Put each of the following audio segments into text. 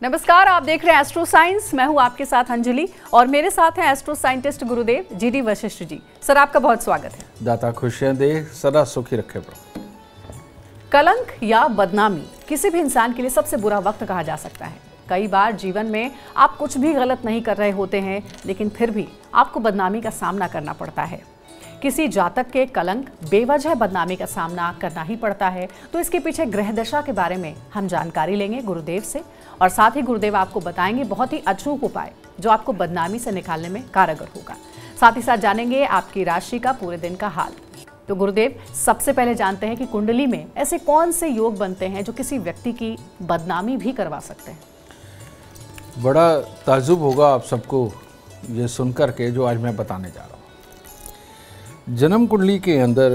नमस्कार, आप देख रहे हैं एस्ट्रो साइंस। मैं हूं आपके साथ अंजलि और मेरे साथ हैं एस्ट्रो साइंटिस्ट गुरुदेव जीडी वशिष्ठ जी। सर, आपका बहुत स्वागत है। दाता खुशियां दे, सदा सुखी रखे प्रभु। कलंक या बदनामी किसी भी इंसान के लिए सबसे बुरा वक्त कहा जा सकता है। कई बार जीवन में आप कुछ भी गलत नहीं कर रहे होते हैं, लेकिन फिर भी आपको बदनामी का सामना करना पड़ता है। किसी जातक के कलंक बेवजह बदनामी का सामना करना ही पड़ता है। तो इसके पीछे ग्रह दशा के बारे में हम जानकारी लेंगे गुरुदेव से, और साथ ही गुरुदेव आपको बताएंगे बहुत ही अचूक उपाय जो आपको बदनामी से निकालने में कारगर होगा। साथ ही साथ जानेंगे आपकी राशि का पूरे दिन का हाल। तो गुरुदेव, सबसे पहले जानते हैं कि कुंडली में ऐसे कौन से योग बनते हैं जो किसी व्यक्ति की बदनामी भी करवा सकते हैं। बड़ा ताज्जुब होगा आप सबको ये सुनकर के जो आज मैं बताने जा रहा हूँ। जन्म कुंडली के अंदर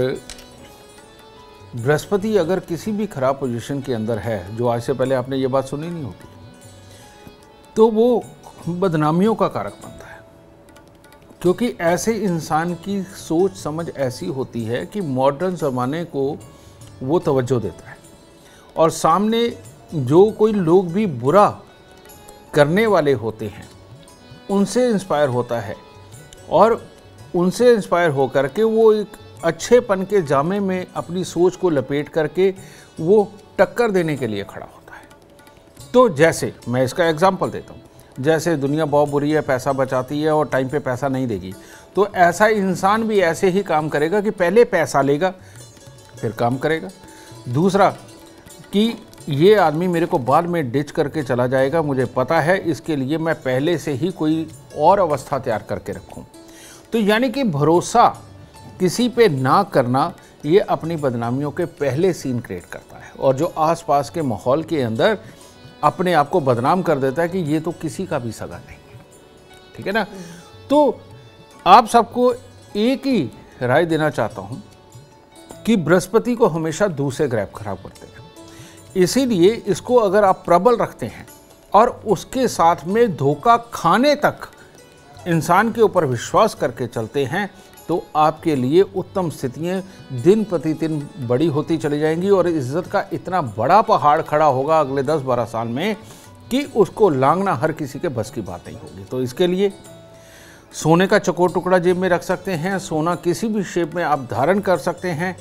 बृहस्पति अगर किसी भी खराब पोजीशन के अंदर है, जो आज से पहले आपने ये बात सुनी नहीं होती, तो वो बदनामियों का कारक बनता है। क्योंकि ऐसे इंसान की सोच समझ ऐसी होती है कि मॉडर्न ज़माने को वो तवज्जो देता है और सामने जो कोई लोग भी बुरा करने वाले होते हैं उनसे इंस्पायर होता है और उनसे इंस्पायर होकर के वो एक अच्छेपन के जामे में अपनी सोच को लपेट करके वो टक्कर देने के लिए खड़ा होता है। तो जैसे मैं इसका एग्जांपल देता हूँ, जैसे दुनिया बहुत बुरी है, पैसा बचाती है और टाइम पे पैसा नहीं देगी, तो ऐसा इंसान भी ऐसे ही काम करेगा कि पहले पैसा लेगा फिर काम करेगा। दूसरा कि ये आदमी मेरे को बाद में डिच करके चला जाएगा, मुझे पता है, इसके लिए मैं पहले से ही कोई और अवस्था तैयार करके रखूँ। तो यानी कि भरोसा किसी पे ना करना ये अपनी बदनामियों के पहले सीन क्रिएट करता है और जो आसपास के माहौल के अंदर अपने आप को बदनाम कर देता है कि ये तो किसी का भी सगा नहीं है। ठीक है ना। तो आप सबको एक ही राय देना चाहता हूँ कि बृहस्पति को हमेशा दूसरे ग्रह खराब करते हैं, इसीलिए इसको अगर आप प्रबल रखते हैं और उसके साथ में धोखा खाने तक इंसान के ऊपर विश्वास करके चलते हैं तो आपके लिए उत्तम स्थितियाँ दिन प्रतिदिन बड़ी होती चली जाएंगी और इज्जत का इतना बड़ा पहाड़ खड़ा होगा अगले 10-12 साल में कि उसको लांघना हर किसी के बस की बात नहीं होगी। तो इसके लिए सोने का चकोर टुकड़ा जेब में रख सकते हैं, सोना किसी भी शेप में आप धारण कर सकते हैं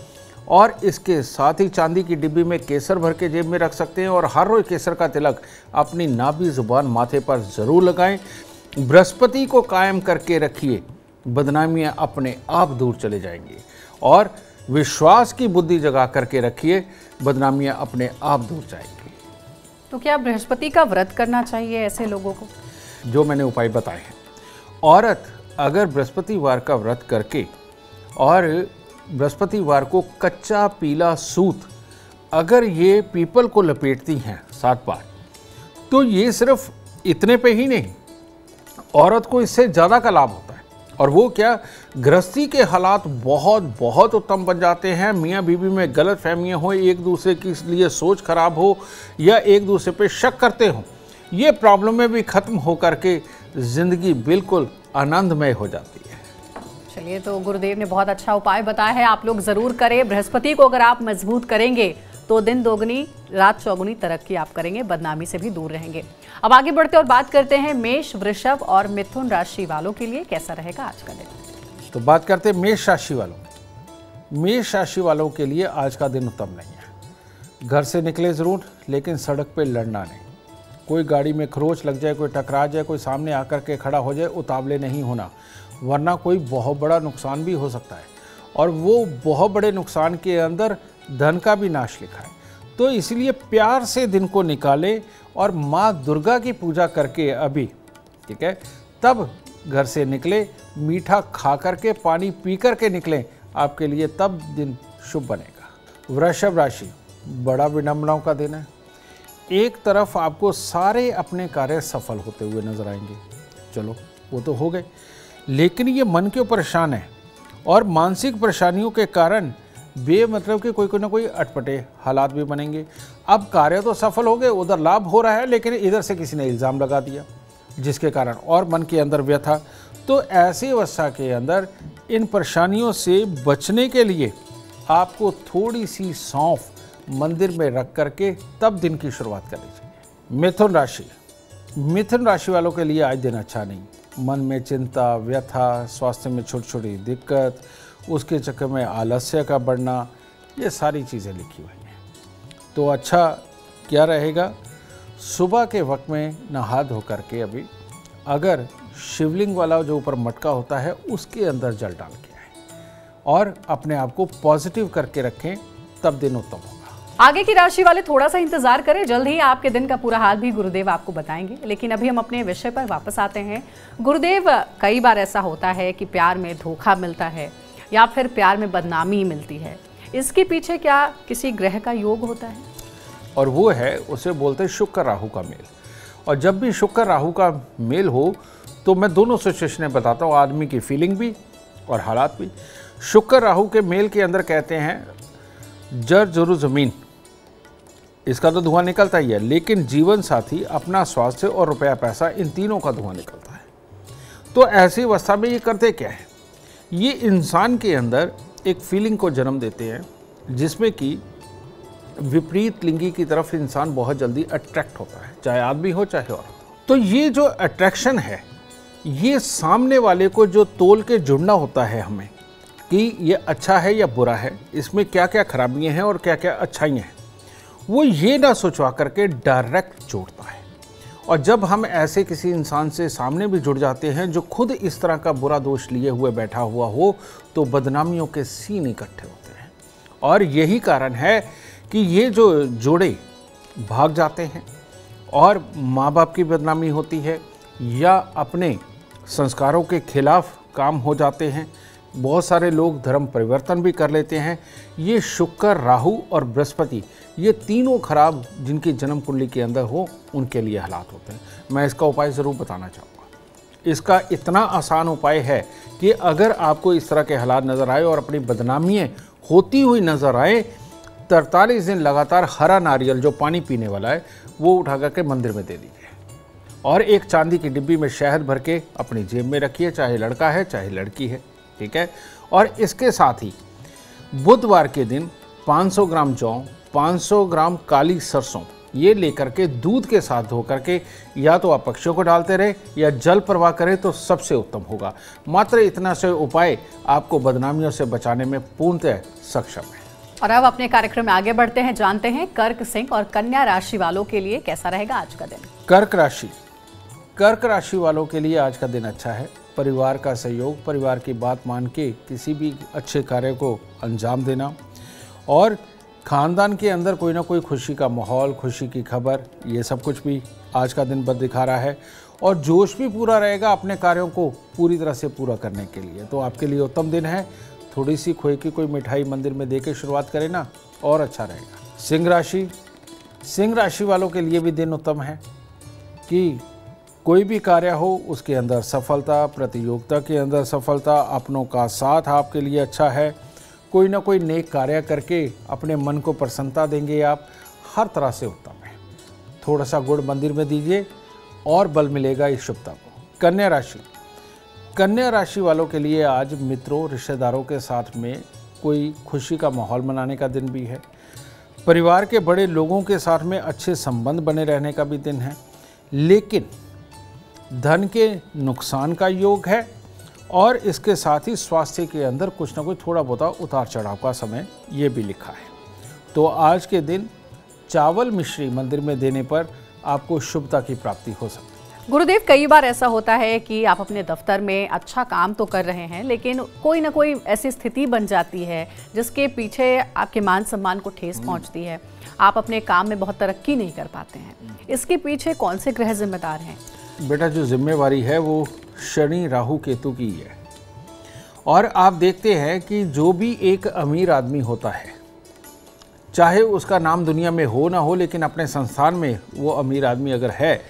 और इसके साथ ही चांदी की डिब्बी में केसर भर के जेब में रख सकते हैं और हर रोज केसर का तिलक अपनी नाभि जुबान माथे पर ज़रूर लगाएं। बृहस्पति को कायम करके रखिए, बदनामियां अपने आप दूर चले जाएंगी और विश्वास की बुद्धि जगा करके रखिए, बदनामियां अपने आप दूर जाएंगी। तो क्या बृहस्पति का व्रत करना चाहिए ऐसे लोगों को? जो मैंने उपाय बताए हैं, औरत अगर बृहस्पतिवार का व्रत करके और बृहस्पतिवार को कच्चा पीला सूत अगर ये पीपल को लपेटती हैं 7 बार, तो ये सिर्फ इतने पे ही नहीं, औरत को इससे ज़्यादा का लाभ होता है। और वो क्या, गृहस्थी के हालात बहुत बहुत उत्तम बन जाते हैं। मियाँ बीवी में गलत फहमियाँ हो, एक दूसरे के लिए सोच खराब हो या एक दूसरे पे शक करते हो, ये प्रॉब्लमें भी ख़त्म हो करके ज़िंदगी बिल्कुल आनंदमय हो जाती है। चलिए, तो गुरुदेव ने बहुत अच्छा उपाय बताया है, आप लोग ज़रूर करें। बृहस्पति को अगर आप मजबूत करेंगे तो दिन दोगुनी रात चौगुनी तरक्की आप करेंगे, बदनामी से भी दूर रहेंगे। अब आगे बढ़ते और बात करते हैं मेष, वृषभ और मिथुन राशि वालों के लिए कैसा रहेगा आज का दिन। तो बात करते हैं मेष राशि वालों। मेष राशि वालों के लिए आज का दिन उत्तम नहीं है। घर से निकले ज़रूर, लेकिन सड़क पे लड़ना नहीं। कोई गाड़ी में खरोच लग जाए, कोई टकरा जाए, कोई सामने आकर के खड़ा हो जाए, उतावले नहीं होना, वरना कोई बहुत बड़ा नुकसान भी हो सकता है और वो बहुत बड़े नुकसान के अंदर धन का भी नाश लिखा है। तो इसलिए प्यार से दिन को निकालें और माँ दुर्गा की पूजा करके अभी, ठीक है, तब घर से निकले, मीठा खा करके पानी पी करके निकलें, आपके लिए तब दिन शुभ बनेगा। वृषभ राशि, बड़ा विडंबनाओं का दिन है। एक तरफ आपको सारे अपने कार्य सफल होते हुए नजर आएंगे, चलो वो तो हो गए, लेकिन ये मन के परेशान है और मानसिक परेशानियों के कारण बेमतलब के कोई ना कोई अटपटे हालात भी बनेंगे। अब कार्य तो सफल हो गए, उधर लाभ हो रहा है, लेकिन इधर से किसी ने इल्ज़ाम लगा दिया जिसके कारण और मन के अंदर व्यथा। तो ऐसी अवस्था के अंदर इन परेशानियों से बचने के लिए आपको थोड़ी सी सौंफ मंदिर में रख करके तब दिन की शुरुआत करनी चाहिए। मिथुन राशि, मिथुन राशि वालों के लिए आज दिन अच्छा नहीं। मन में चिंता, व्यथा, स्वास्थ्य में छोटी छोटी दिक्कत, उसके चक्कर में आलस्य का बढ़ना, ये सारी चीज़ें लिखी हुई हैं। तो अच्छा क्या रहेगा, सुबह के वक्त में नहा धो करके अभी अगर शिवलिंग वाला जो ऊपर मटका होता है उसके अंदर जल डाल के आए और अपने आप को पॉजिटिव करके रखें, तब दिन उत्तम होगा। आगे की राशि वाले थोड़ा सा इंतजार करें, जल्द ही आपके दिन का पूरा हाल भी गुरुदेव आपको बताएंगे। लेकिन अभी हम अपने विषय पर वापस आते हैं। गुरुदेव, कई बार ऐसा होता है कि प्यार में धोखा मिलता है या फिर प्यार में बदनामी मिलती है, इसके पीछे क्या किसी ग्रह का योग होता है? और वो है, उसे बोलते हैं शुक्र राहु का मेल। और जब भी शुक्र राहु का मेल हो तो मैं दोनों सिचुएशनें बताता हूँ, आदमी की फीलिंग भी और हालात भी। शुक्र राहु के मेल के अंदर कहते हैं जर जरूर ज़मीन, इसका तो धुआं निकलता ही है, लेकिन जीवन साथी, अपना स्वास्थ्य और रुपया पैसा, इन तीनों का धुआं निकलता है। तो ऐसी अवस्था में ये करते क्या है, ये इंसान के अंदर एक फीलिंग को जन्म देते हैं जिसमें कि विपरीत लिंगी की तरफ इंसान बहुत जल्दी अट्रैक्ट होता है, चाहे आदमी हो चाहे औरत हो। तो ये जो अट्रैक्शन है, ये सामने वाले को जो तोल के जुड़ना होता है हमें कि ये अच्छा है या बुरा है, इसमें क्या क्या खराबियां हैं और क्या क्या अच्छाइयाँ हैं, वो ये ना सोचवा करके डायरेक्ट जोड़ता है। और जब हम ऐसे किसी इंसान से सामने भी जुड़ जाते हैं जो खुद इस तरह का बुरा दोष लिए हुए बैठा हुआ हो, तो बदनामियों के सीन इकट्ठे होते हैं। और यही कारण है कि ये जो जोड़े भाग जाते हैं और माँ बाप की बदनामी होती है या अपने संस्कारों के खिलाफ काम हो जाते हैं। बहुत सारे लोग धर्म परिवर्तन भी कर लेते हैं। ये शुक्र, राहु और बृहस्पति, ये तीनों खराब जिनकी जन्म कुंडली के अंदर हो, उनके लिए हालात होते हैं। मैं इसका उपाय ज़रूर बताना चाहूँगा। इसका इतना आसान उपाय है कि अगर आपको इस तरह के हालात नज़र आए और अपनी बदनामियाँ होती हुई नज़र आए, 43 दिन लगातार हरा नारियल जो पानी पीने वाला है वो उठा करके मंदिर में दे दीजिए और एक चांदी की डिब्बी में शहद भर के अपनी जेब में रखिए, चाहे लड़का है चाहे लड़की है, ठीक है। और इसके साथ ही बुधवार के दिन 500 ग्राम जौ, 500 ग्राम काली सरसों, ये लेकर के दूध के साथ धो करके या तो आप पक्षियों को डालते रहे या जल प्रवाह करें तो सबसे उत्तम होगा। मात्र इतना से उपाय आपको बदनामियों से बचाने में पूर्णतः सक्षम है। और अब अपने कार्यक्रम में आगे बढ़ते हैं, जानते हैं कर्क, सिंह और कन्या राशि वालों के लिए कैसा रहेगा आज का दिन। कर्क राशि वालों के लिए आज का दिन अच्छा है। परिवार का सहयोग, परिवार की बात मान के किसी भी अच्छे कार्य को अंजाम देना और खानदान के अंदर कोई ना कोई खुशी का माहौल, खुशी की खबर, ये सब कुछ भी आज का दिन बद दिखा रहा है। और जोश भी पूरा रहेगा अपने कार्यों को पूरी तरह से पूरा करने के लिए, तो आपके लिए उत्तम दिन है। थोड़ी सी खोए की कोई मिठाई मंदिर में दे के शुरुआत करें ना, और अच्छा रहेगा। सिंह राशि वालों के लिए भी दिन उत्तम है कि कोई भी कार्य हो उसके अंदर सफलता, प्रतियोगिता के अंदर सफलता, अपनों का साथ आपके लिए अच्छा है। कोई ना कोई नेक कार्य करके अपने मन को प्रसन्नता देंगे आप, हर तरह से उत्तम है। थोड़ा सा गुड़ मंदिर में दीजिए और बल मिलेगा इस शुभता को। कन्या राशि वालों के लिए आज मित्रों, रिश्तेदारों के साथ में कोई खुशी का माहौल मनाने का दिन भी है। परिवार के बड़े लोगों के साथ में अच्छे संबंध बने रहने का भी दिन है, लेकिन धन के नुकसान का योग है और इसके साथ ही स्वास्थ्य के अंदर कुछ ना कुछ थोड़ा बहुत उतार चढ़ाव का समय ये भी लिखा है। तो आज के दिन चावल मिश्री मंदिर में देने पर आपको शुभता की प्राप्ति हो सकती है। गुरुदेव, कई बार ऐसा होता है कि आप अपने दफ्तर में अच्छा काम तो कर रहे हैं, लेकिन कोई ना कोई ऐसी स्थिति बन जाती है जिसके पीछे आपके मान सम्मान को ठेस पहुंचती है, आप अपने काम में बहुत तरक्की नहीं कर पाते हैं। इसके पीछे कौन से ग्रह जिम्मेदार हैं? बेटा, जो जिम्मेवारी है वो शनि, राहु, केतु की है। और आप देखते हैं कि जो भी एक अमीर आदमी होता है, चाहे उसका नाम दुनिया में हो ना हो, लेकिन अपने संस्थान में वो अमीर आदमी अगर है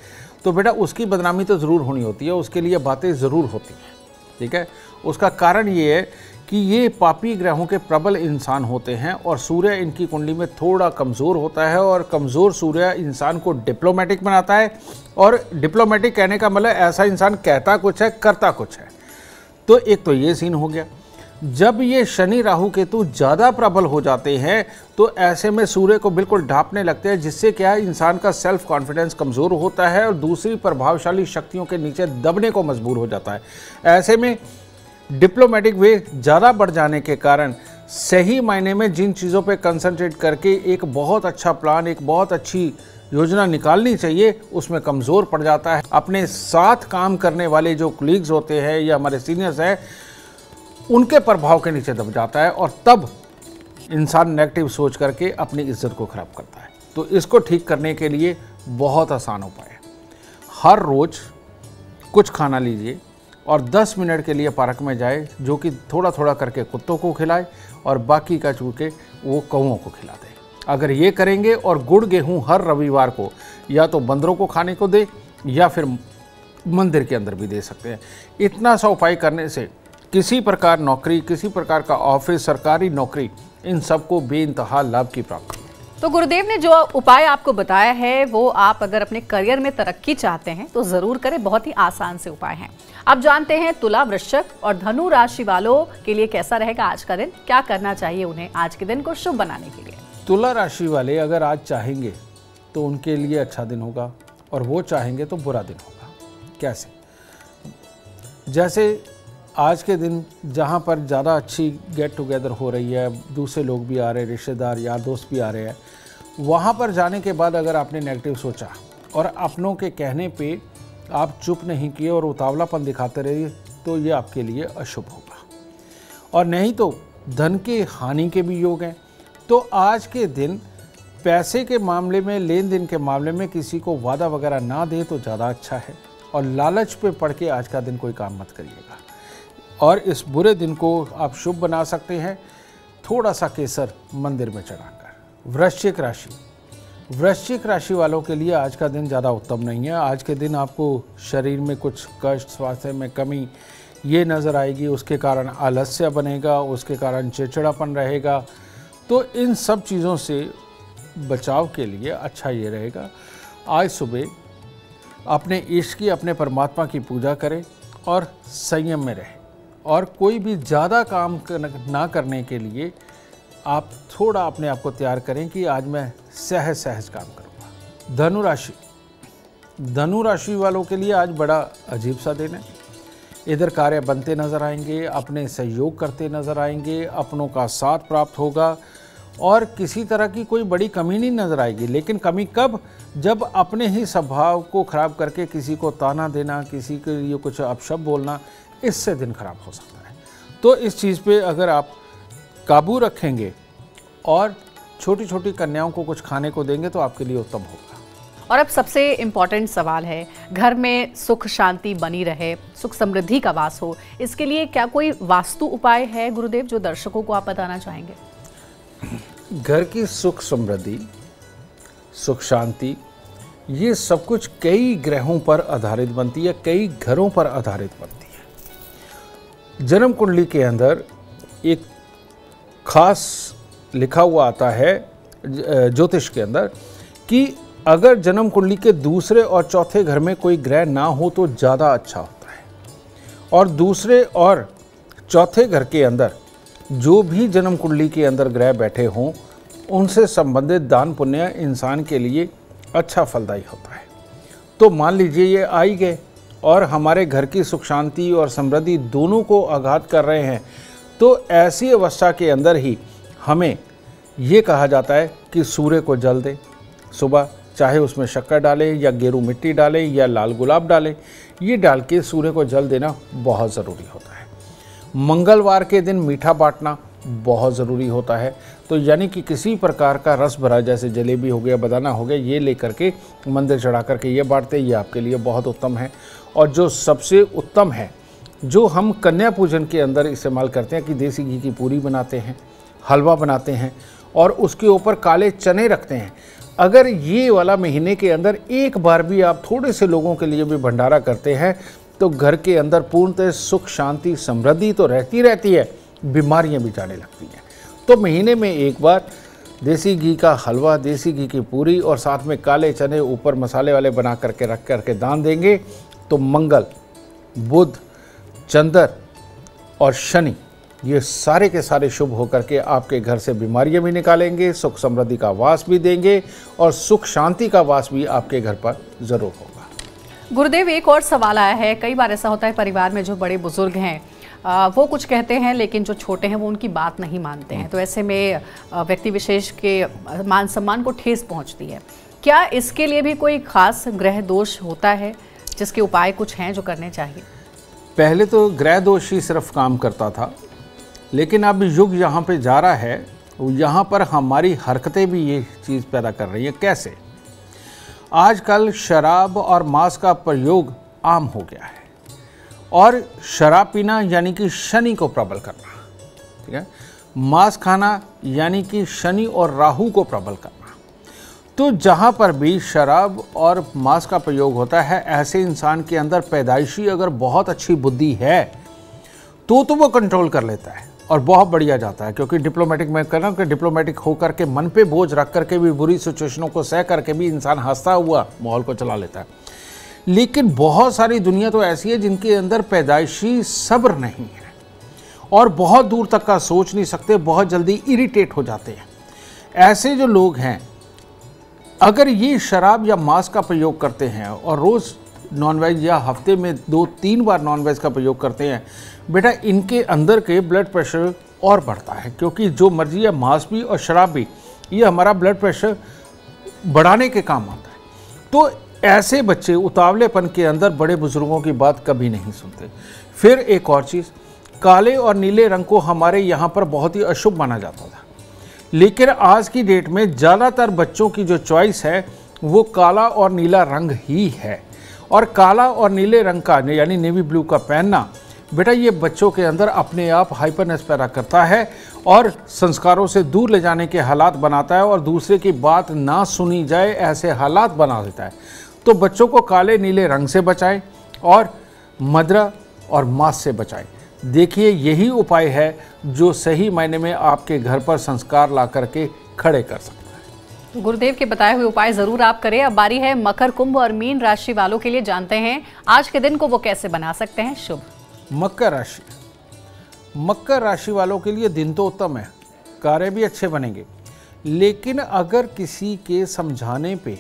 तो बेटा उसकी बदनामी तो ज़रूर होनी होती है, उसके लिए बातें ज़रूर होती हैं, ठीक है। उसका कारण ये है कि ये पापी ग्रहों के प्रबल इंसान होते हैं और सूर्य इनकी कुंडली में थोड़ा कमज़ोर होता है और कमज़ोर सूर्य इंसान को डिप्लोमेटिक बनाता है। और डिप्लोमेटिक कहने का मतलब ऐसा इंसान कहता कुछ है करता कुछ है। तो एक तो ये सीन हो गया। जब ये शनि राहु केतु ज़्यादा प्रबल हो जाते हैं तो ऐसे में सूर्य को बिल्कुल ढांपने लगते हैं, जिससे क्या है इंसान का सेल्फ कॉन्फिडेंस कमज़ोर होता है और दूसरी प्रभावशाली शक्तियों के नीचे दबने को मजबूर हो जाता है। ऐसे में डिप्लोमेटिक वे ज़्यादा बढ़ जाने के कारण सही मायने में जिन चीज़ों पे कंसंट्रेट करके एक बहुत अच्छा प्लान, एक बहुत अच्छी योजना निकालनी चाहिए, उसमें कमज़ोर पड़ जाता है। अपने साथ काम करने वाले जो कोलीग्स होते हैं या हमारे सीनियर्स हैं, उनके प्रभाव के नीचे दब जाता है और तब इंसान नेगेटिव सोच करके अपनी इज्जत को ख़राब करता है। तो इसको ठीक करने के लिए बहुत आसान उपाय है। हर रोज़ कुछ खाना लीजिए और 10 मिनट के लिए पार्क में जाए, जो कि थोड़ा थोड़ा करके कुत्तों को खिलाए और बाकी का चूके वो कौओं को खिला दे। अगर ये करेंगे और गुड़ गेहूँ हर रविवार को या तो बंदरों को खाने को दे या फिर मंदिर के अंदर भी दे सकते हैं। इतना सा उपाय करने से किसी प्रकार नौकरी, किसी प्रकार का ऑफिस, सरकारी नौकरी, इन सबको बेइंतहा लाभ की प्राप्ति है। तो गुरुदेव ने जो उपाय आपको बताया है वो आप अगर अपने करियर में तरक्की चाहते हैं तो जरूर करें। बहुत ही आसान से उपाय हैं। अब जानते हैं तुला, वृश्चिक और धनु राशि वालों के लिए कैसा रहेगा आज का दिन, क्या करना चाहिए उन्हें आज के दिन को शुभ बनाने के लिए। तुला राशि वाले अगर आज चाहेंगे तो उनके लिए अच्छा दिन होगा और वो चाहेंगे तो बुरा दिन होगा। कैसे? जैसे आज के दिन जहाँ पर ज़्यादा अच्छी गेट टुगेदर हो रही है, दूसरे लोग भी आ रहे हैं, रिश्तेदार यार दोस्त भी आ रहे हैं, वहाँ पर जाने के बाद अगर आपने नेगेटिव सोचा और अपनों के कहने पे आप चुप नहीं किए और उतावलापन दिखाते रहिए तो ये आपके लिए अशुभ होगा। और नहीं तो धन की हानि के भी योग हैं। तो आज के दिन पैसे के मामले में, लेन देन के मामले में किसी को वादा वगैरह ना दे तो ज़्यादा अच्छा है। और लालच पे पड़ के आज का दिन कोई काम मत करिएगा। और इस बुरे दिन को आप शुभ बना सकते हैं थोड़ा सा केसर मंदिर में चढ़ाकर। वृश्चिक राशि, वृश्चिक राशि वालों के लिए आज का दिन ज़्यादा उत्तम नहीं है। आज के दिन आपको शरीर में कुछ कष्ट, स्वास्थ्य में कमी ये नज़र आएगी। उसके कारण आलस्य बनेगा, उसके कारण चिड़चिड़ापन रहेगा। तो इन सब चीज़ों से बचाव के लिए अच्छा ये रहेगा आज सुबह अपने इष्ट की, अपने परमात्मा की पूजा करें और संयम में रहें। और कोई भी ज़्यादा काम ना करने के लिए आप थोड़ा अपने आप को तैयार करें कि आज मैं सहज सहज काम करूँगा। धनु राशि, धनु राशि वालों के लिए आज बड़ा अजीब सा दिन है। इधर कार्य बनते नज़र आएंगे, अपने सहयोग करते नज़र आएंगे, अपनों का साथ प्राप्त होगा और किसी तरह की कोई बड़ी कमी नहीं नज़र आएगी। लेकिन कमी कब? जब अपने ही स्वभाव को ख़राब करके किसी को ताना देना, किसी के लिए कुछ अपशब्द बोलना, इससे दिन खराब हो सकता है। तो इस चीज़ पे अगर आप काबू रखेंगे और छोटी छोटी कन्याओं को कुछ खाने को देंगे तो आपके लिए उत्तम होगा। और अब सबसे इम्पोर्टेंट सवाल है, घर में सुख शांति बनी रहे, सुख समृद्धि का वास हो, इसके लिए क्या कोई वास्तु उपाय है गुरुदेव जो दर्शकों को आप बताना चाहेंगे? घर की सुख समृद्धि, सुख शांति, ये सब कुछ कई ग्रहों पर आधारित बनती है, कई घरों पर आधारित बनती है। जन्म कुंडली के अंदर एक खास लिखा हुआ आता है ज्योतिष के अंदर कि अगर जन्म कुंडली के दूसरे और चौथे घर में कोई ग्रह ना हो तो ज़्यादा अच्छा होता है। और दूसरे और चौथे घर के अंदर जो भी जन्म कुंडली के अंदर ग्रह बैठे हों, उनसे संबंधित दान पुण्य इंसान के लिए अच्छा फलदायी होता है। तो मान लीजिए ये आ ही गए और हमारे घर की सुख शांति और समृद्धि दोनों को आघात कर रहे हैं, तो ऐसी अवस्था के अंदर ही हमें ये कहा जाता है कि सूर्य को जल दें सुबह, चाहे उसमें शक्कर डालें या गेरू मिट्टी डालें या लाल गुलाब डालें, ये डाल के सूर्य को जल देना बहुत ज़रूरी होता है। मंगलवार के दिन मीठा बांटना बहुत ज़रूरी होता है। तो यानी कि किसी प्रकार का रस भरा, जैसे जलेबी हो गया, बदाना हो गया, ये लेकर के मंदिर चढ़ा करके ये बांटते, ये आपके लिए बहुत उत्तम है। और जो सबसे उत्तम है, जो हम कन्या पूजन के अंदर इस्तेमाल करते हैं कि देसी घी की पूरी बनाते हैं, हलवा बनाते हैं और उसके ऊपर काले चने रखते हैं। अगर ये वाला महीने के अंदर एक बार भी आप थोड़े से लोगों के लिए भी भंडारा करते हैं तो घर के अंदर पूर्णतः सुख शांति समृद्धि तो रहती है, बीमारियां भी जाने लगती हैं। तो महीने में एक बार देसी घी का हलवा, देसी घी की पूरी और साथ में काले चने ऊपर मसाले वाले बना करके रख करके दान देंगे तो मंगल, बुध, चंद्र और शनि ये सारे के सारे शुभ होकर के आपके घर से बीमारियां भी निकालेंगे, सुख समृद्धि का वास भी देंगे और सुख शांति का वास भी आपके घर पर जरूर होगा। गुरुदेव, एक और सवाल आया है। कई बार ऐसा होता है परिवार में जो बड़े बुजुर्ग हैं वो कुछ कहते हैं लेकिन जो छोटे हैं वो उनकी बात नहीं मानते हैं, तो ऐसे में व्यक्ति विशेष के मान सम्मान को ठेस पहुंचती है। क्या इसके लिए भी कोई खास ग्रह दोष होता है जिसके उपाय कुछ हैं जो करने चाहिए? पहले तो ग्रह दोष ही सिर्फ काम करता था, लेकिन अब युग यहाँ पे जा रहा है, यहाँ पर हमारी हरकतें भी ये चीज़ पैदा कर रही हैं। कैसे? आजकल शराब और मांस का प्रयोग आम हो गया है और शराब पीना यानी कि शनि को प्रबल करना, ठीक है, मांस खाना यानी कि शनि और राहु को प्रबल करना। तो जहाँ पर भी शराब और मांस का प्रयोग होता है, ऐसे इंसान के अंदर पैदाइशी अगर बहुत अच्छी बुद्धि है तो वो कंट्रोल कर लेता है और बहुत बढ़िया जाता है। क्योंकि डिप्लोमेटिक में कहना कि डिप्लोमेटिक होकर के मन पे बोझ रख करके भी, बुरी सिचुएशनों को सह करके भी इंसान हंसता हुआ माहौल को चला लेता है। लेकिन बहुत सारी दुनिया तो ऐसी है जिनके अंदर पैदाइशी सब्र नहीं है और बहुत दूर तक का सोच नहीं सकते, बहुत जल्दी इरिटेट हो जाते हैं। ऐसे जो लोग हैं, अगर ये शराब या मांस का प्रयोग करते हैं और रोज़ नॉनवेज या हफ्ते में 2-3 बार नॉनवेज का प्रयोग करते हैं, बेटा इनके अंदर के ब्लड प्रेशर और बढ़ता है। क्योंकि जो मर्जी है, मांस भी और शराब भी, ये हमारा ब्लड प्रेशर बढ़ाने के काम आता है। तो ऐसे बच्चे उतावलेपन के अंदर बड़े बुजुर्गों की बात कभी नहीं सुनते। फिर एक और चीज़, काले और नीले रंग को हमारे यहाँ पर बहुत ही अशुभ माना जाता था, लेकिन आज की डेट में ज़्यादातर बच्चों की जो चॉइस है वो काला और नीला रंग ही है। और काला और नीले रंग का यानी नेवी ब्लू का पहनना, बेटा ये बच्चों के अंदर अपने आप हाइपरनेस पैदा करता है और संस्कारों से दूर ले जाने के हालात बनाता है और दूसरे की बात ना सुनी जाए ऐसे हालात बना देता है। तो बच्चों को काले नीले रंग से बचाएं और मदिरा और मांस से बचाएं। देखिए यही उपाय है जो सही मायने में आपके घर पर संस्कार ला करके खड़े कर सकता है। गुरुदेव के बताए हुए उपाय जरूर आप करें। अब बारी है मकर, कुंभ और मीन राशि वालों के लिए। जानते हैं आज के दिन को वो कैसे बना सकते हैं शुभ। मकर राशि, मकर राशि वालों के लिए दिन तो उत्तम है, कार्य भी अच्छे बनेंगे, लेकिन अगर किसी के समझाने पे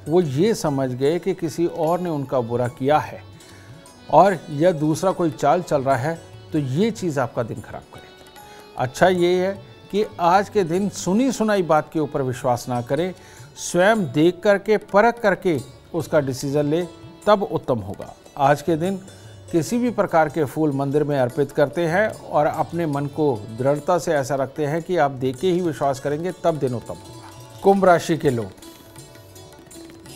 वो ये समझ गए कि किसी और ने उनका बुरा किया है और या दूसरा कोई चाल चल रहा है, तो ये चीज़ आपका दिन खराब करेगी। अच्छा ये है कि आज के दिन सुनी सुनाई बात के ऊपर विश्वास ना करें, स्वयं देख करके परख करके उसका डिसीजन ले, तब उत्तम होगा। आज के दिन किसी भी प्रकार के फूल मंदिर में अर्पित करते हैं और अपने मन को दृढ़ता से ऐसा रखते हैं कि आप देख के ही विश्वास करेंगे, तब दिन उत्तम होगा। कुंभ राशि के लोग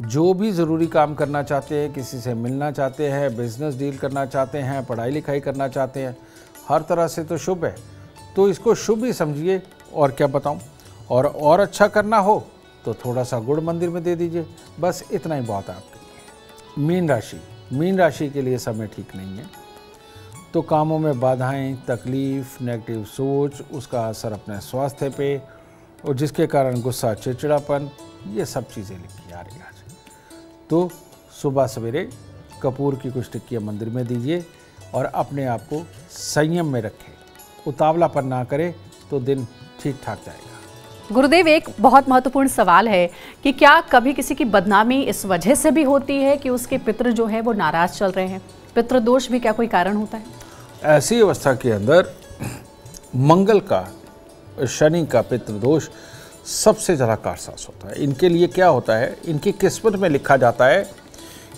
जो भी ज़रूरी काम करना चाहते हैं, किसी से मिलना चाहते हैं, बिजनेस डील करना चाहते हैं, पढ़ाई लिखाई करना चाहते हैं, हर तरह से तो शुभ है, तो इसको शुभ ही समझिए। और क्या बताऊं, और अच्छा करना हो तो थोड़ा सा गुड़ मंदिर में दे दीजिए, बस इतना ही बहुत है आपके लिए। मीन राशि, मीन राशि के लिए समय ठीक नहीं है, तो कामों में बाधाएं, तकलीफ, नेगेटिव सोच, उसका असर अपने स्वास्थ्य पे, और जिसके कारण गुस्सा, चिड़चिड़ापन, ये सब चीज़ें लिखी आ रही है आज। तो सुबह सवेरे कपूर की कुछ टिक्कियाँ मंदिर में दीजिए और अपने आप को संयम में रखें, उतावलापन ना करें, तो दिन ठीक ठाक जाएगा। गुरुदेव, एक बहुत महत्वपूर्ण सवाल है कि क्या कभी किसी की बदनामी इस वजह से भी होती है कि उसके पितृ जो है वो नाराज चल रहे हैं? पितृदोष भी क्या कोई कारण होता है? ऐसी अवस्था के अंदर मंगल का, शनि का पितृदोष सबसे ज़्यादा कारसाज होता है। इनके लिए क्या होता है, इनकी किस्मत में लिखा जाता है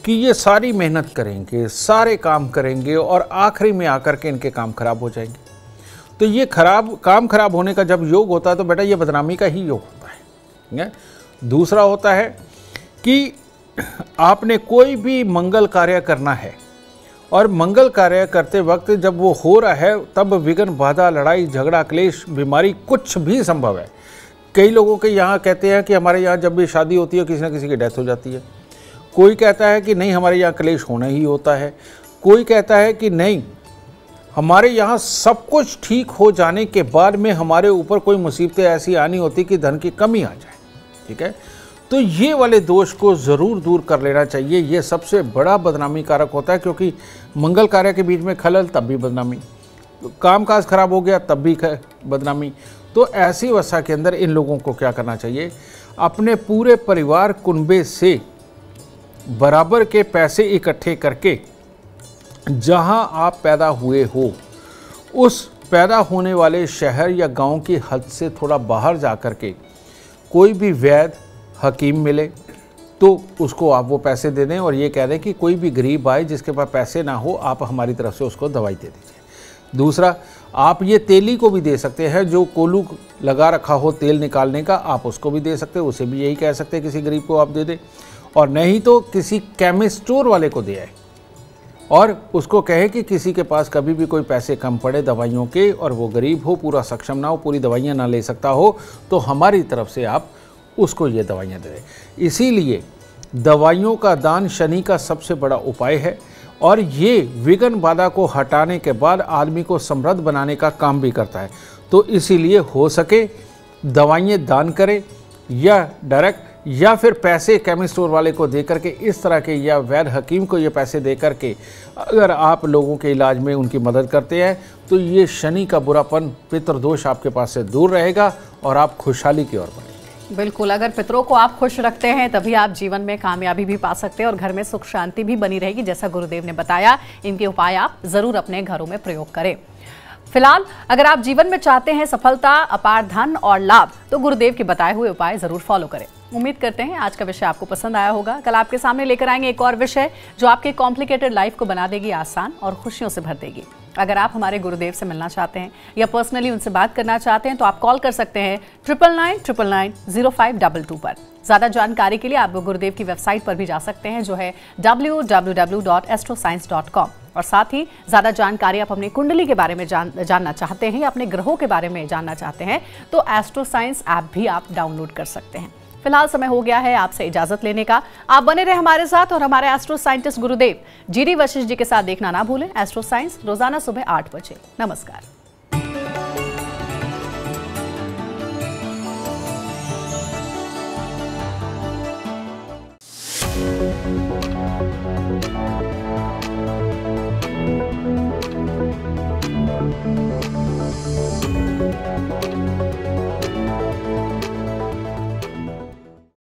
कि ये सारी मेहनत करेंगे, सारे काम करेंगे और आखिरी में आकर के इनके काम खराब हो जाएंगे। तो ये काम खराब होने का जब योग होता है तो बेटा ये बदनामी का ही योग होता है। दूसरा होता है कि आपने कोई भी मंगल कार्य करना है और मंगल कार्य करते वक्त जब वो हो रहा है तब विघ्न, बाधा, लड़ाई, झगड़ा, क्लेश, बीमारी कुछ भी संभव है। कई लोगों के यहाँ कहते हैं कि हमारे यहाँ जब भी शादी होती है किसी न किसी की डेथ हो जाती है। कोई कहता है कि नहीं हमारे यहाँ क्लेश होना ही होता है। कोई कहता है कि नहीं हमारे यहाँ सब कुछ ठीक हो जाने के बाद में हमारे ऊपर कोई मुसीबतें ऐसी आनी होती कि धन की कमी आ जाए। ठीक है, तो ये वाले दोष को ज़रूर दूर कर लेना चाहिए। ये सबसे बड़ा बदनामी कारक होता है, क्योंकि मंगल कार्य के बीच में खलल तब भी बदनामी, कामकाज खराब हो गया तब भी बदनामी। तो ऐसी अवस्था के अंदर इन लोगों को क्या करना चाहिए, अपने पूरे परिवार कुनबे से बराबर के पैसे इकट्ठे करके जहां आप पैदा हुए हो उस पैदा होने वाले शहर या गांव की हद से थोड़ा बाहर जा कर के कोई भी वैद्य हकीम मिले तो उसको आप वो पैसे दे दें और ये कह दें कि कोई भी गरीब आए जिसके पास पैसे ना हो, आप हमारी तरफ से उसको दवाई दे दीजिए। दूसरा, आप ये तेली को भी दे सकते हैं, जो कोलू लगा रखा हो तेल निकालने का, आप उसको भी दे सकते हैं, उसे भी यही कह सकते हैं किसी गरीब को आप दे दें। और नहीं तो किसी केमिस्ट स्टोर वाले को दे आए और उसको कहे कि किसी के पास कभी भी कोई पैसे कम पड़े दवाइयों के और वो गरीब हो, पूरा सक्षम ना हो, पूरी दवाइयाँ ना ले सकता हो, तो हमारी तरफ से आप उसको ये दवाइयाँ दे दें। इसीलिए दवाइयों का दान शनि का सबसे बड़ा उपाय है और ये विघ्न बाधा को हटाने के बाद आदमी को समृद्ध बनाने का काम भी करता है। तो इसीलिए हो सके दवाइयाँ दान करें या डायरेक्ट या फिर पैसे केमिस्ट स्टोर वाले को दे करके इस तरह के, या वैद्य हकीम को ये पैसे दे करके अगर आप लोगों के इलाज में उनकी मदद करते हैं तो ये शनि का बुरापन, पितृदोष आपके पास से दूर रहेगा और आप खुशहाली की ओर बढ़ेंगे। बिल्कुल, अगर पितरों को आप खुश रखते हैं तभी आप जीवन में कामयाबी भी पा सकते हैं और घर में सुख शांति भी बनी रहेगी। जैसा गुरुदेव ने बताया, इनके उपाय आप जरूर अपने घरों में प्रयोग करें। फिलहाल अगर आप जीवन में चाहते हैं सफलता, अपार धन और लाभ, तो गुरुदेव के बताए हुए उपाय जरूर फॉलो करें। उम्मीद करते हैं आज का विषय आपको पसंद आया होगा। कल आपके सामने लेकर आएंगे एक और विषय जो आपके कॉम्प्लिकेटेड लाइफ को बना देगी आसान और खुशियों से भर देगी। अगर आप हमारे गुरुदेव से मिलना चाहते हैं या पर्सनली उनसे बात करना चाहते हैं तो आप कॉल कर सकते हैं 9999990522 पर। ज़्यादा जानकारी के लिए आप गुरुदेव की वेबसाइट पर भी जा सकते हैं जो है www.astroscience.com। और साथ ही ज़्यादा जानकारी आप अपनी कुंडली के बारे में जानना चाहते हैं या अपने ग्रहों के बारे में जानना चाहते हैं तो एस्ट्रो साइंस ऐप भी आप डाउनलोड कर सकते हैं। फिलहाल समय हो गया है आपसे इजाजत लेने का। आप बने रहे हमारे साथ और हमारे एस्ट्रो साइंटिस्ट गुरुदेव जीडी वशिष्ठ जी के साथ देखना ना भूलें एस्ट्रो साइंस रोजाना सुबह 8 बजे। नमस्कार।